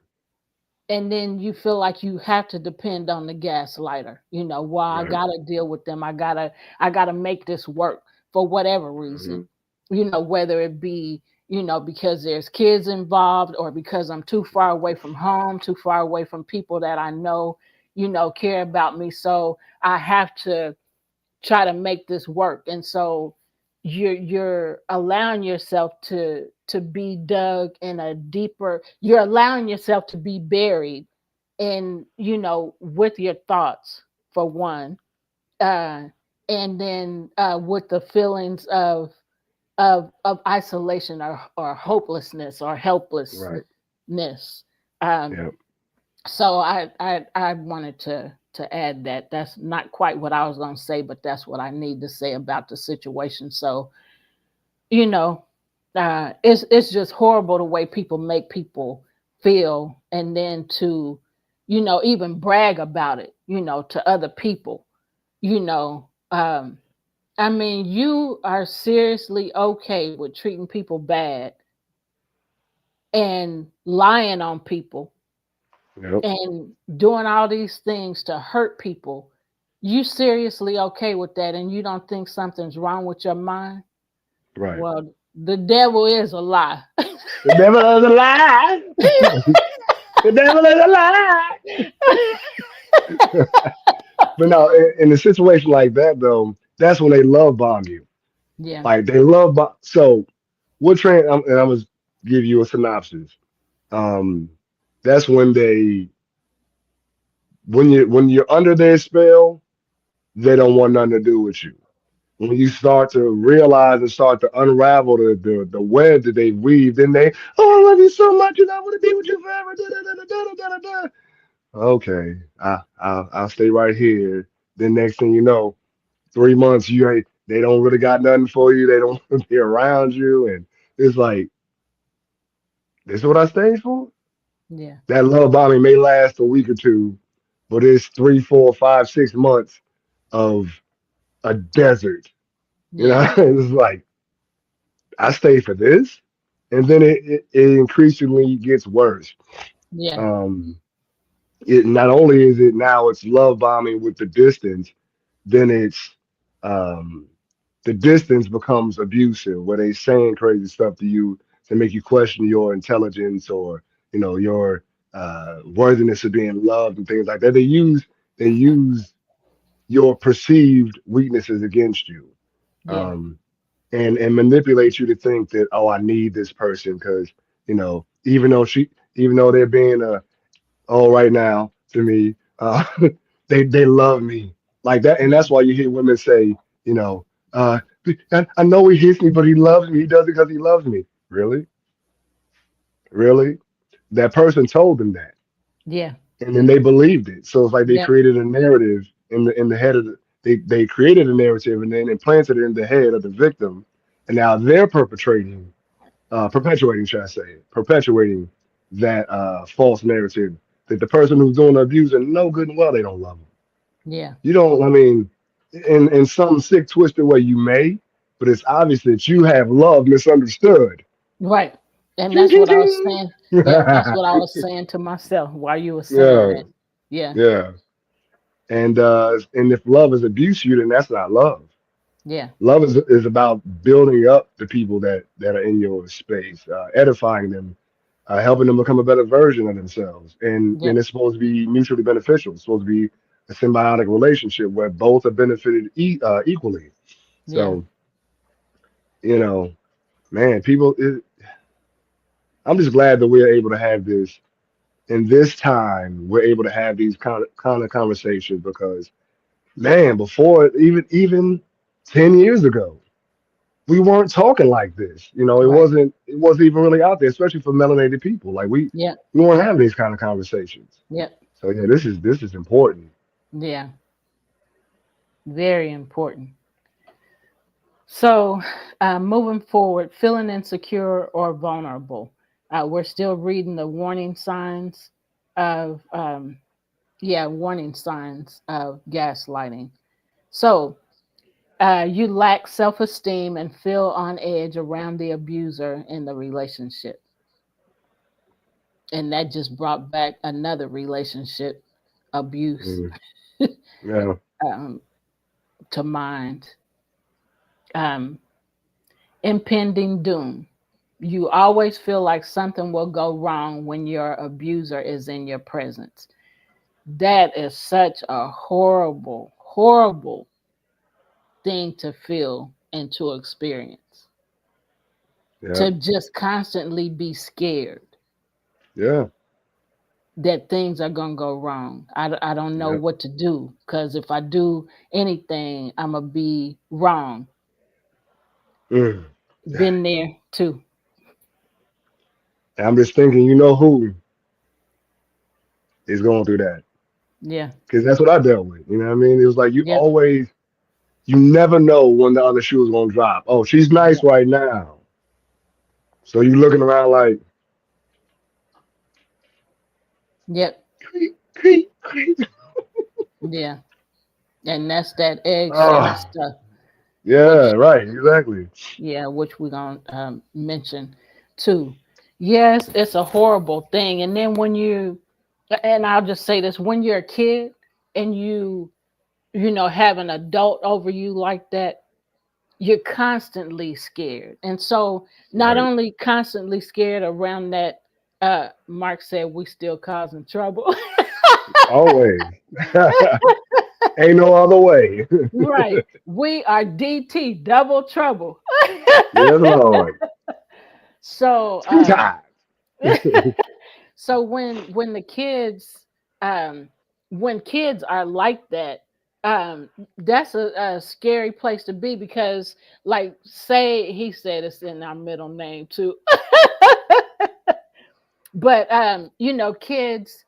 and then you feel like you have to depend on the gaslighter. Well, I Right. gotta deal with them. I gotta make this work for whatever reason. Hmm. Whether it be, because there's kids involved, or because I'm too far away from home, too far away from people that I know, care about me. So I have to try to make this work. And so you're allowing yourself to be dug in a deeper, you're allowing yourself to be buried in, with your thoughts, for one, uh and then with the feelings of isolation, or hopelessness, or Right. helplessness. um Yeah. so I wanted to add that. That's not quite what I was going to say, but that's what I need to say about the situation. So, you know, it's just horrible the way people make people feel, and then to, even brag about it, to other people. You know, I mean, you are seriously okay with treating people bad and lying on people Yep. and doing all these things to hurt people. You seriously okay with that, and you don't think something's wrong with your mind? Right. Well, the devil is a lie. The devil is a lie. The devil is a lie. But no, in a situation like that though, that's when they love bomb you. Yeah. Like they love bomb. So what train? And I'm gonna give you a synopsis. Um, that's when when you're under their spell, they don't want nothing to do with you. when you start to realize and start to unravel the web that they weave, then they, oh, I love you so much and I want to be with you forever. Da, da, da, da, da, da, da, da. Okay, I'll stay right here. Then next thing you know, 3 months you ain't they don't really got nothing for you. They don't be around you, and it's like this is what I stayed for. Yeah. That love bombing may last a week or two, but it's 3, 4, 5, 6 months of a desert. You know, Yeah. it's like I stayed for this, and then it increasingly gets worse. Yeah. Um, it not only is it now it's love bombing with the distance, then it's um, the distance becomes abusive, where they saying crazy stuff to you to make you question your intelligence or your worthiness of being loved and things like that. They use your perceived weaknesses against you. Yeah. Um, and manipulate you to think that, oh, I need this person because even though they're being all right now to me, they love me like that, and Yeah. that's why you hear women say, you know, uh, I know he hits me, but he loves me. He does it because he loves me. Really, really, that person told them that, Yeah. and then they believed it. So it's like they Yep. created a narrative in the head of they created a narrative and then implanted it in the head of the victim, and now they're perpetuating, should I say, perpetuating that false narrative that the person who's doing the abusing know good and well they don't love them. Yeah. You don't. I mean, in some sick, twisted way, you may, but it's obvious that you have love misunderstood. Right. And Ching, that's ching, what I was ching. saying. Yep. That's what I was saying to myself while you were saying Yeah, that. Yeah. yeah. And if love is abuse you, then that's not love. Yeah. Love is about building up the people that are in your space, edifying them, helping them become a better version of themselves. And Yep. it's supposed to be mutually beneficial. It's supposed to be a symbiotic relationship where both are benefited equally. Yeah. So, you know, man, I'm just glad that we're able to have this in this time. We're able to have these kind of conversations because, man, before even 10 years ago, we weren't talking like this. It Right. wasn't even really out there, especially for melanated people. Like Yep. we weren't having these kind of conversations. Yep. So yeah, this is important. Yeah. Very important. So, moving forward, feeling insecure or vulnerable. We're still reading the warning signs of, yeah, warning signs of gaslighting. So, you lack self esteem and feel on edge around the abuser in the relationship. And that just brought back another relationship abuse Mm, yeah, um, to mind. Um, impending doom. You always feel like something will go wrong when your abuser is in your presence. That is such a horrible, horrible thing to feel and to experience. yeah, To just constantly be scared yeah, that things are going to go wrong. I don't know yeah. what to do because if I do anything, I'm going to be wrong. Mm. Been there too. And I'm just thinking, who is going through that? Yeah. Because that's what I dealt with. You know what I mean? It was like Yep. you never know when the other shoe is gonna drop. Oh, she's nice Yep. right now, so you looking around like, Yep. creep, creep, creep. Yeah. And that's that eggshell Oh, stuff, yeah, which, right, exactly. yeah, which we're going to mention too. Yes, it's a horrible thing. And then and I'll just say this, when you're a kid and you have an adult over you like that, you're constantly scared. And so not Right, only constantly scared around that, Mark said we still causing trouble. always. Ain't no other way. Right. We are DT double trouble. Yes, Lord. So Two times. so when the kids um when kids are like that, um that's a scary place to be because, like, say he said it's in our middle name too. But kids,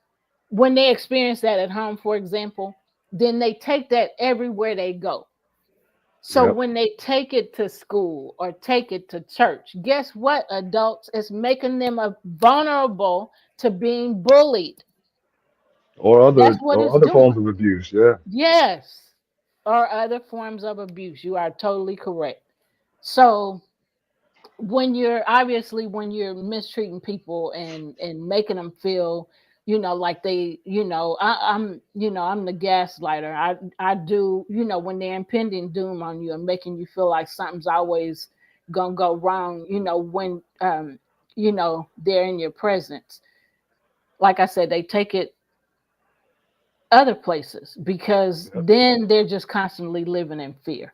when they experience that at home, for example, then they take that everywhere they go. So Yep. when they take it to school or take it to church, guess what, adults? It's making them vulnerable to being bullied. That's what Or it's other forms doing. of abuse. Yeah. Yes. Or other forms of abuse. You are totally correct. So when you're mistreating people and making them feel, like they, I'm the gaslighter. I do, when they're impending doom on you and making you feel like something's always gonna go wrong, when they're in your presence. Like I said, they take it other places because Yep. then they're just constantly living in fear.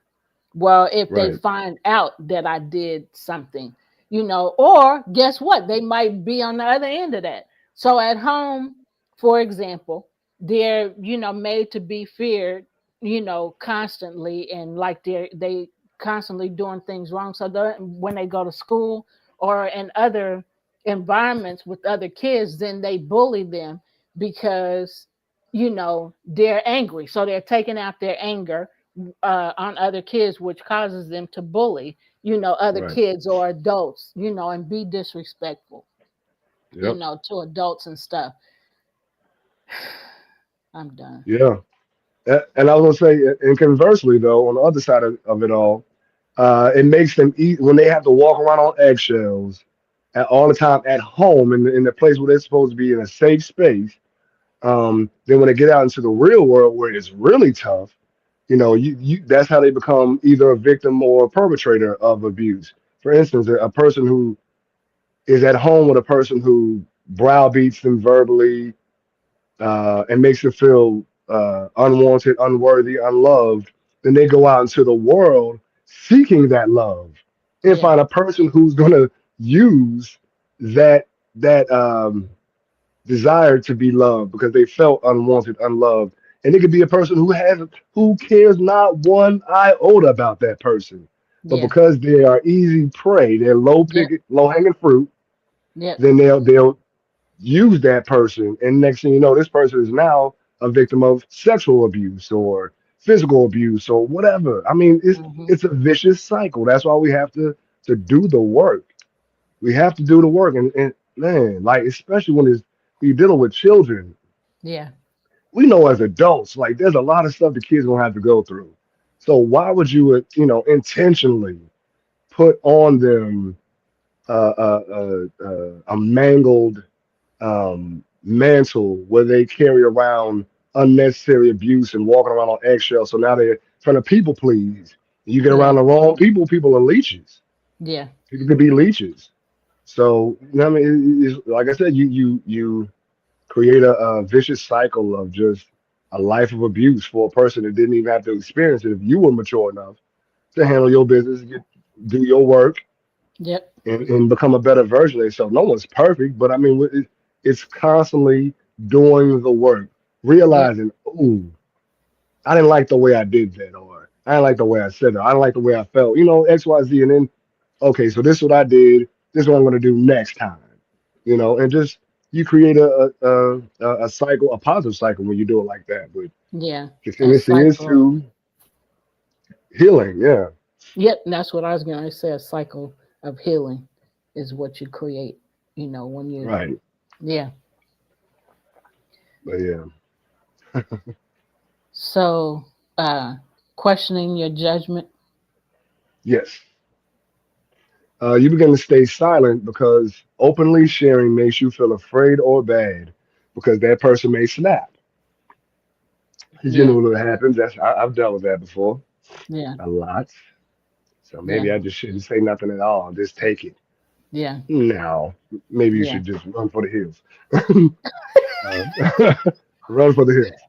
Well, if they Right. find out that I did something, or guess what? They might be on the other end of that. So at home, for example, they're, made to be feared, constantly, and like they constantly doing things wrong. So when they go to school or in other environments with other kids, then they bully them because they're angry. So they're taking out their anger on other kids, which causes them to bully, other Right. kids or adults, and be disrespectful, Yep. to adults and stuff. I'm done. Yeah. And I was gonna say, and conversely though, on the other side of it all, it makes them eat when they have to walk around on eggshells all the time at home in the place where they're supposed to be in a safe space. Then when they get out into the real world where it's really tough, you that's how they become either a victim or a perpetrator of abuse. For instance, a person who is at home with a person who browbeats them verbally, and makes them feel unwanted, unworthy, unloved, then they go out into the world seeking that love and Yeah, find a person who's going to use that desire to be loved because they felt unwanted, unloved. And it could be a person who cares not one iota about that person. But yeah, because they are easy prey, they're yep, low hanging fruit, yep, then they'll use that person, and next thing you know, this person is now a victim of sexual abuse or physical abuse or whatever. I mean, hmm, it's a vicious cycle. That's why we have to do the work. We have to do the work, and man, like especially when you're dealing with children, yeah, we know as adults, like there's a lot of stuff the kids gonna have to go through. So why would you, intentionally put on them a mangled mantle where they carry around unnecessary abuse and walking around on eggshells. So now they're trying to people please. You get yeah, around the wrong people, people are leeches. yeah, People could be leeches. So I mean, it's, like I said, you create a vicious cycle of just a life of abuse for a person that didn't even have to experience it if you were mature enough to handle your business, do your work, yep, and become a better version of yourself. No one's perfect, but I mean, it's constantly doing the work, yep, realizing, ooh, I didn't like the way I did that, or I didn't like the way I said it, I didn't like the way I felt, X, Y, Z, and then, okay, so this is what I did, this is what I'm going to do next time, and just you create a cycle, a positive cycle when you do it like that. But yeah. the A tendency is cycle. to healing, yeah, Yep, that's what I was going to say. A cycle of healing is what you create, when you, right, yeah. but yeah, So, questioning your judgment. yes. You begin to stay silent because openly sharing makes you feel afraid or bad because that person may snap. You Yeah, know what happens. I've dealt with that before yeah, a lot. So yeah, maybe I just shouldn't say nothing at all. Just take it. yeah, No, maybe you yeah, should just run for the hills. uh, run for the hills.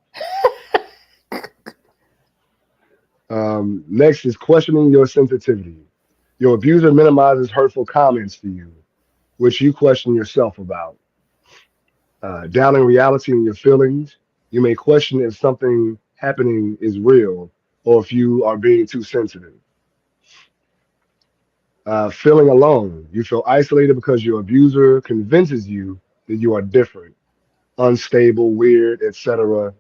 Next is questioning your sensitivity. Your abuser minimizes hurtful comments to you, which you question yourself about. Doubting reality and your feelings. You may question if something happening is real or if you are being too sensitive. Feeling alone. You feel isolated because your abuser convinces you that you are different, unstable, weird, etc.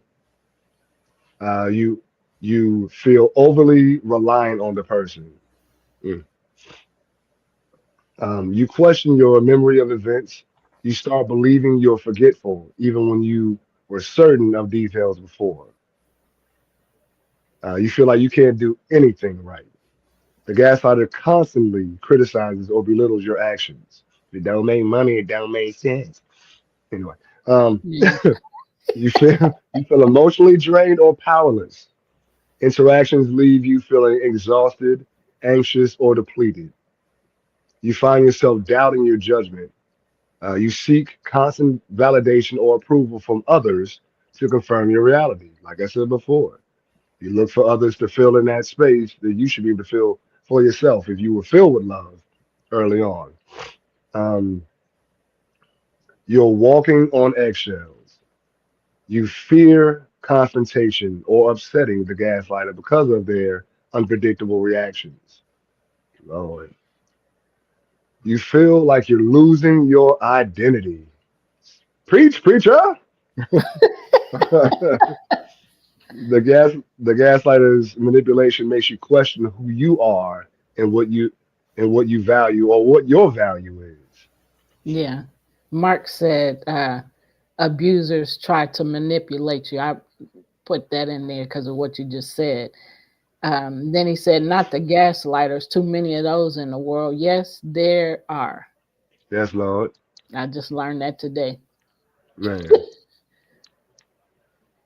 You feel overly reliant on the person. Mm. You question your memory of events. You start believing you're forgetful, even when you were certain of details before. You feel like you can't do anything right. The gaslighter constantly criticizes or belittles your actions. If it don't make money, it don't make sense. Anyway, Yeah. you feel emotionally drained or powerless. Interactions leave you feeling exhausted, anxious, or depleted. You find yourself doubting your judgment. You seek constant validation or approval from others to confirm your reality. Like I said before, you look for others to fill in that space that you should be able to fill for yourself if you were filled with love early on. Um, you're walking on eggshells. You fear confrontation or upsetting the gaslighter because of their unpredictable reactions. Lord. You feel like you're losing your identity. Preach, preacher. The gaslighter's manipulation makes you question who you are and what you value or what your value is. Yeah. Mark said abusers try to manipulate you. I put that in there because of what you just said. Then he said, not the gaslighters, too many of those in the world. Yes, there are. Yes, Lord. I just learned that today. Man.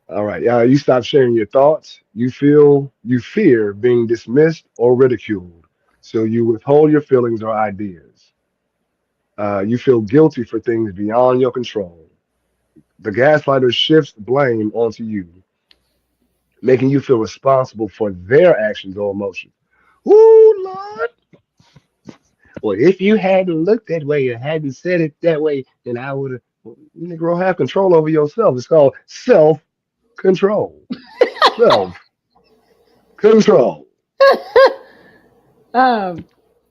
All right. You stop sharing your thoughts. You fear being dismissed or ridiculed. So you withhold your feelings or ideas. You feel guilty for things beyond your control. The gaslighter shifts blame onto you, making you feel responsible for their actions or emotions. Ooh, Lord. Well, if you hadn't looked that way or hadn't said it that way, then I would have. Well, Negro, have control over yourself. It's called self control. Self control. um,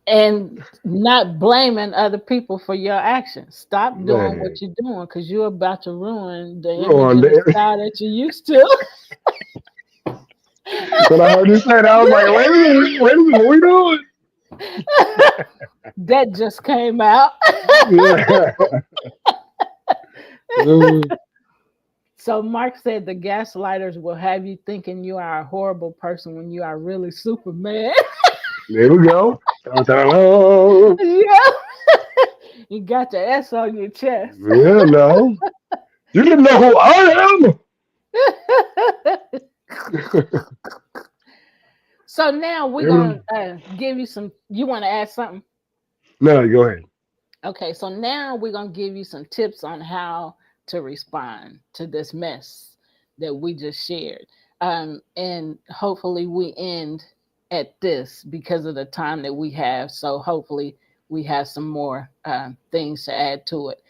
and not blaming other people for your actions. Stop doing Man. what you're doing because you're about to ruin the Go image on and the there. style that you used to. When I heard you say that, I was like, wait a minute, what we doing? That just came out. Yeah. Mm, So Mark said the gaslighters will have you thinking you are a horrible person when you are really Superman. there we go. Dun, dun, dun. Yeah. You got your S on your chest. Yeah, no. You didn't know who I So now we're gonna am. give you some. You want to add something? No, go ahead. Okay. So now we're gonna give you some tips on how to respond to this mess that we just shared. And hopefully we end at this because of the time that we have. So hopefully we have some more things to add to it.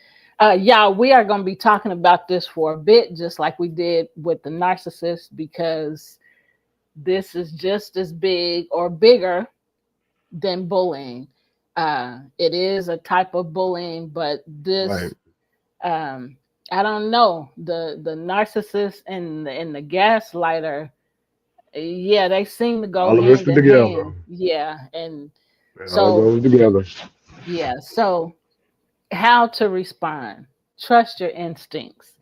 Y'all, we are going to be talking about this for a bit, just like we did with the narcissist, because this is just as big or bigger than bullying. It is a type of bullying, but Right. this, um, I don't know, the narcissist and the gaslighter, yeah, they seem to go All of us hand in together. hand. Yeah, and It all so goes together. yeah, so how to respond? Trust your instincts.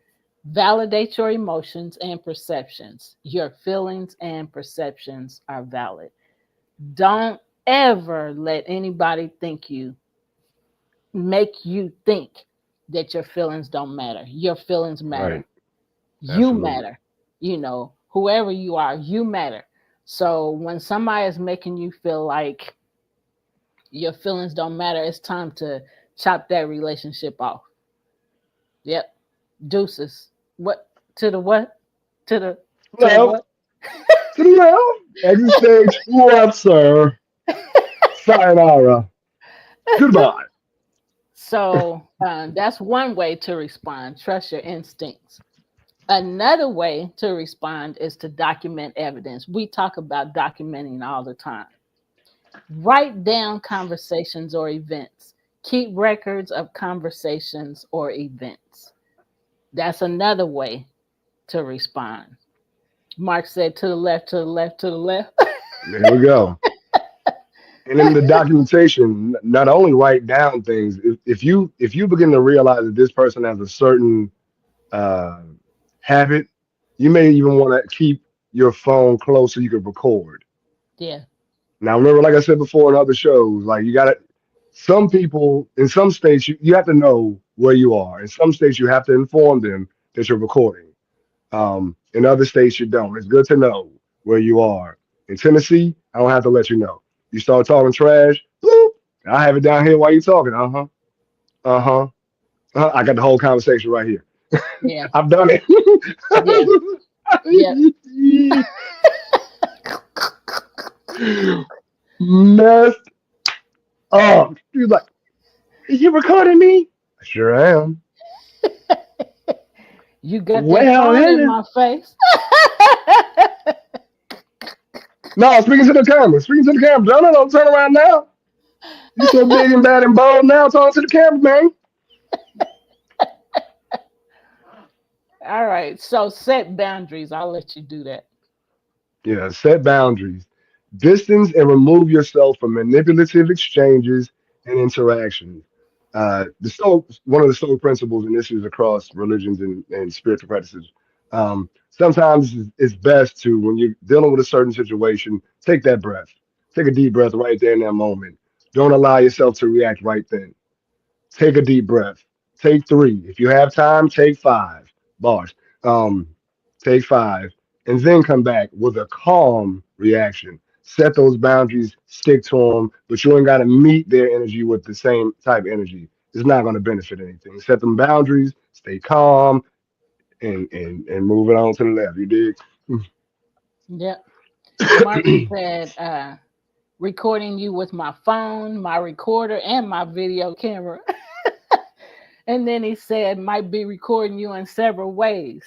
Validate your emotions and perceptions. Your feelings and perceptions are valid. Don't ever let anybody make you think that your feelings don't matter. Your feelings Right. matter. You Absolutely. matter. Whoever you are, you matter. So when somebody is making you feel like your feelings don't matter, it's time to chop that relationship off. Yep. Deuces. What to the what? To the to the Left. what? To the left. Exit stage left, sir. Sayonara. Goodbye. So that's one way to respond. Trust your instincts. Another way to respond is to document evidence. We talk about documenting all the time. Write down conversations or events. Keep records of conversations or events. That's another way to respond. Mark said to the left, to the left, to the left. There we go. And in the documentation, not only write down things, if you begin to realize that this person has a certain uh, habit, you may even want to keep your phone close so you can record. Yeah, Now, remember, like I said before in other shows, like you got to, some people in some states, you have to know where you are. In some states, you have to inform them that you're recording. In other states, you don't. It's good to know where you are. In Tennessee, I don't have to let you know. You start talking trash, bloop, I have it down here while you're talking. Uh huh. Uh huh. I got the whole conversation right here. yeah, I've done it. yeah, yeah, Messed up. He's like, "Are you recording me?" I sure am. you got that Well, phone in hello. my face. No, speaking to the camera. Speaking to the camera. No, no, don't turn around now. You so big and bad and bold now. Talking to the camera, man. All right, so set boundaries. I'll let you do that. Yeah, set boundaries. Distance and remove yourself from manipulative exchanges and interactions. One of the sole principles, and this is across religions and spiritual practices. Sometimes it's best to, when you're dealing with a certain situation, take that breath. Take a deep breath right there in that moment. Don't allow yourself to react right then. Take a deep breath. Take three. If you have time, take five bars. Um, take five, and then come back with a calm reaction. Set those boundaries, stick to them, but you ain't got to meet their energy with the same type of energy. It's not going to benefit anything. Set them boundaries, stay calm, and move it on to the left. You dig? Yep. Mark said, recording you with my phone, my recorder, and my video camera. And then he said, might be recording you in several ways.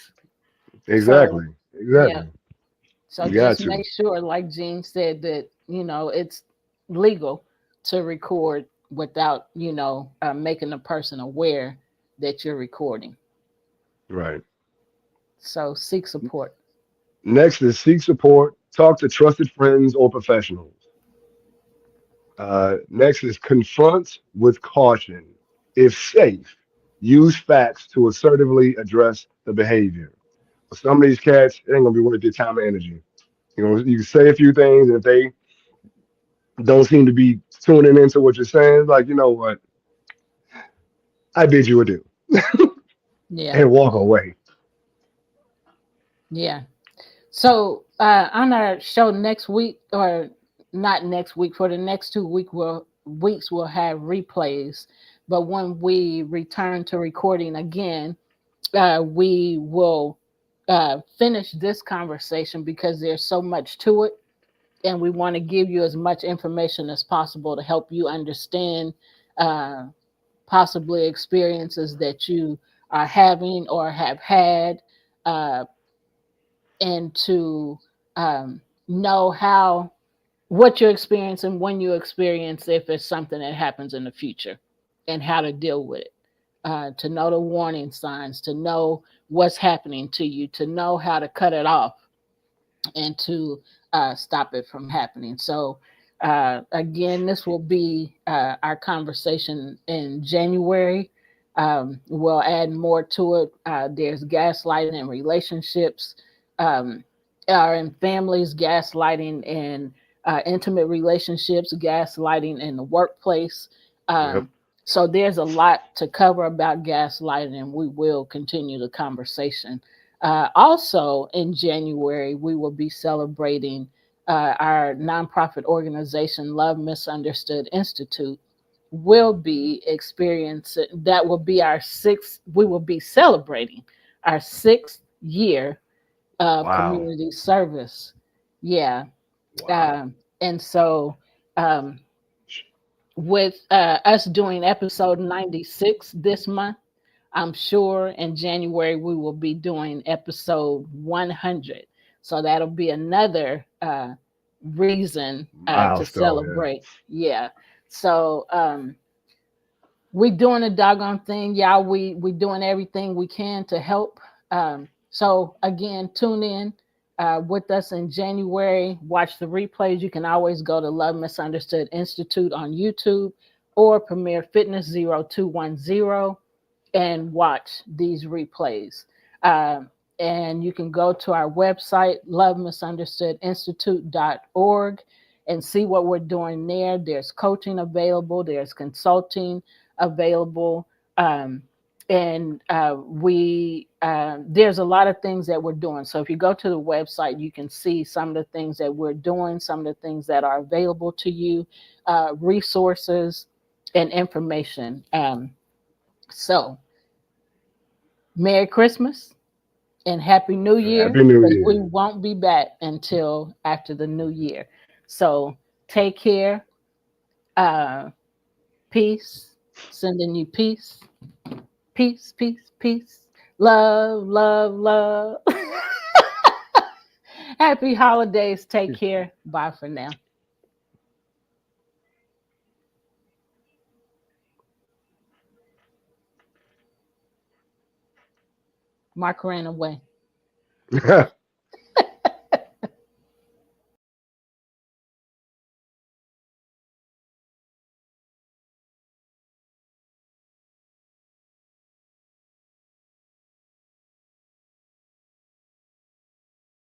So, Exactly. yeah. Exactly. So You got just to. make sure, like Gene said, that, it's legal to record without, making the person aware that you're recording. Right. So seek support. Next is seek support. Talk to trusted friends or professionals. Next is confront with caution. If safe, use facts to assertively address the behavior. For some of these cats, it ain't gonna be worth your time and energy. You can say a few things, and if they don't seem to be tuning into what you're saying, it's like, you know what, I bid you adieu Yeah. and walk away. Yeah. So on our show next week, or not next week, for the next 2 weeks, we'll have replays. But when we return to recording again, we will finish this conversation because there's so much to it, and we want to give you as much information as possible to help you understand uh, possibly experiences that you are having or have had. Uh, and to know how what you're experiencing when you experience, if it's something that happens in the future, and how to deal with it, to know the warning signs, to know what's happening to you, to know how to cut it off, and to stop it from happening. So again, this will be our conversation in January. We'll add more to it. There's gaslighting in relationships, um, or in families, gaslighting in intimate relationships, gaslighting in the workplace. Yep. Um, so there's a lot to cover about gaslighting, and we will continue the conversation. Also, in January, we will be celebrating our nonprofit organization, Love Misunderstood Institute. Will be experiencing that will be our sixth, we will be celebrating our 6th year of Wow. community service. Yeah. Wow. And so, um, with us doing episode 96 this month, I'm sure in January we will be doing episode 100. So that'll be another reason to Milestone, celebrate. Yeah. So we doing a doggone thing, y'all. We doing everything we can to help. So again, tune in with us in January. Watch the replays. You can always go to Love Misunderstood Institute on YouTube or Premier Fitness 0210 and watch these replays. Um, and you can go to our website, lovemisunderstoodinstitute.org, and see what we're doing there. There's coaching available, there's consulting available. And we there's a lot of things that we're doing. So if you go to the website, you can see some of the things that we're doing, some of the things that are available to you, resources and information. So Merry Christmas and Happy New Year, Happy New because we Year. won't be back until after the new year. So take care. Uh, peace. Sending you peace. Peace, peace, peace. Love, love, love. Happy holidays. Take care. Bye for now. Mark ran away.